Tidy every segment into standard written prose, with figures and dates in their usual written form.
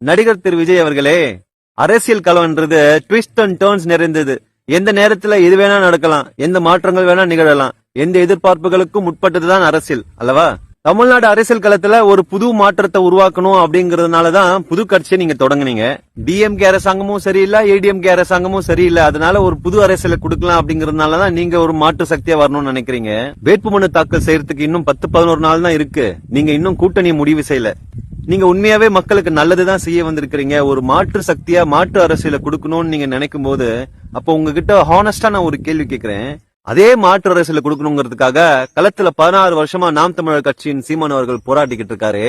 நடிகர் திரு விஜய் அவர்களே, அரசியல் களம்ன்றது ட்விஸ்ட் அண்ட் டர்ன்ஸ் நிறைந்தது. எந்த நேரத்துல எது வேணா நடக்கலாம், எந்த மாற்றங்கள் வேணா நிகழலாம், எந்த எதிர்பார்ப்புகளுக்கும் உட்பட்டதுதான் அரசியல் அல்லவா? தமிழ்நாடு அரசியல் களத்துல ஒரு புது மாற்றத்தை உருவாக்கணும் அப்படிங்கறதுனாலதான் புது கட்சியை நீங்க தொடங்குனீங்க. டிஎம்கே அரசாங்கமும் சரியில்லை, ஏடிஎம்கே அரசாங்கமும் சரியில்லை. அதனால ஒரு புது அரசியலை கொடுக்கலாம் அப்படிங்கறதுனாலதான் நீங்க ஒரு மாற்று சக்தியா வரணும்னு நினைக்கிறீங்க. வேட்புமனு தாக்கல் செய்யறதுக்கு இன்னும் 10-11 நாள் தான் இருக்கு. நீங்க இன்னும் கூட்டணியை முடிவு செய்யல. நீங்க உண்மையாவே மக்களுக்கு நல்லதுதான் செய்ய வந்திருக்கிறீங்க. ஒரு மாற்று சக்தியா மாற்று அரசியலை கொடுக்கணும்னு நீங்க நினைக்கும் போது, அப்ப உங்ககிட்ட ஹானஸ்டா நான் ஒரு கேள்வி கேட்கிறேன். அதே மாற்று அரசியல கொடுக்கணுங்கிறதுக்காக களத்துல 16 வருஷமா நாம் தமிழர் கட்சியின் சீமான் அவர்கள் போராடிக்கிட்டு இருக்காரு.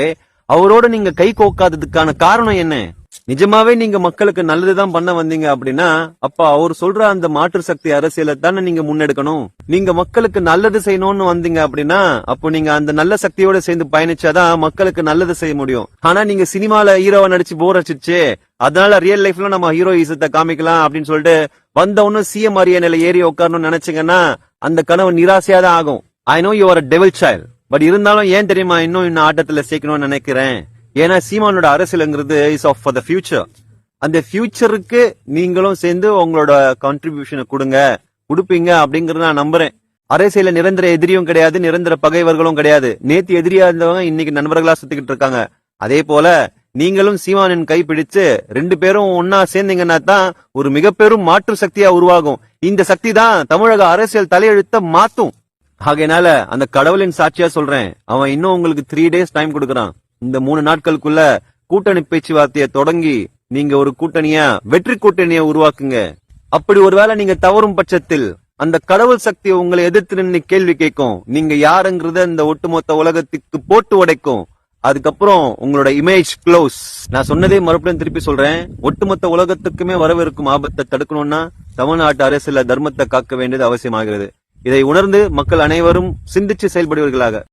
அவரோட நீங்க கை கோக்காததுக்கான காரணம் என்ன? நிஜமாவே நீங்க மக்களுக்கு நல்லதுதான் பண்ண வந்தீங்க அப்படின்னா, அப்ப அவர் சொல்ற அந்த மாற்று சக்தி அரசியலை தானே நீங்க முன்னெடுக்கணும். நீங்க மக்களுக்கு நல்லது செய்யணும்னு வந்தீங்க அப்படின்னா, அப்போ நீங்க அந்த நல்ல சக்தியோட சேர்ந்து பயணிச்சாதான் மக்களுக்கு நல்லது செய்ய முடியும். ஆனா நீங்க சினிமால ஹீரோவா நடிச்சு போர் அடிச்சிச்சு, அதனால ரியல் லைஃப்ல நம்ம ஹீரோயிசத்தை காமிக்கலாம் அப்படின்னு சொல்லிட்டு வந்தவனும் சிஎம் அரியணையில ஏறி உட்காரணும்னு நினைச்சீங்கன்னா, அந்த கனவு நிராசையா தான் ஆகும். I know you are a devil child, but இருந்தாலும் ஏன் தெரியுமா இன்னும் ஆட்டத்துல சேர்க்கணும்னு நினைக்கிறேன். ஏன்னா சீமானோட அரசியல்ங்கிறது is of for the future. அந்த ஃபியூச்சருக்கு நீங்களும் சேர்ந்து உங்களோட கான்ட்ரிபியூஷனை கொடுப்பீங்க அப்படிங்கறத நான் நம்புறேன். அரசியல நிரந்தர எதிரியும் கிடையாது, நிரந்தர பகைவர்களும் கிடையாது. நேத்து எதிரியா இருந்தவங்க இன்னைக்கு நண்பர்களா சுத்திக்கிட்டு இருக்காங்க. அதே போல நீங்களும் சீமானின் கை பிடிச்சு 2 பேரும் ஒன்னா சேர்ந்தீங்கன்னா தான் ஒரு மிக பெரும் மாற்று சக்தியா உருவாகும். இந்த சக்தி தான் தமிழக அரசியல் தலையெழுத்த மாத்தும். ஆகையினால அந்த கடவுளின் சாட்சியா சொல்றேன், அவன் இன்னும் உங்களுக்கு 3 days டைம் கொடுக்கறான். இந்த 3 நாட்களுக்குள்ள கூட்டணி பேச்சுவார்த்தையை தொடங்கி நீங்க ஒரு கூட்டணியா வெற்றி கூட்டணியை உருவாக்குங்க. அப்படி ஒருவேளை நீங்க தவறும் பட்சத்தில் அந்த கடவுள் சக்தியை உங்களை எதிர்த்து நின்று கேள்வி கேட்கும். நீங்க யாருங்கிறத இந்த ஒட்டுமொத்த உலகத்துக்கு போட்டு உடைக்கும். அதுக்கப்புறம் உங்களோட இமேஜ் க்ளோஸ். நான் சொன்னதே மறுபடியும் திருப்பி சொல்றேன், ஒட்டுமொத்த உலகத்துக்குமே வரவிருக்கும் ஆபத்தை தடுக்கணும்னா தமிழ்நாட்டு அரசியல தர்மத்தை காக்க வேண்டியது அவசியமாகிறது. இதை உணர்ந்து மக்கள் அனைவரும் சிந்திச்சு செயல்படுவீர்களாக.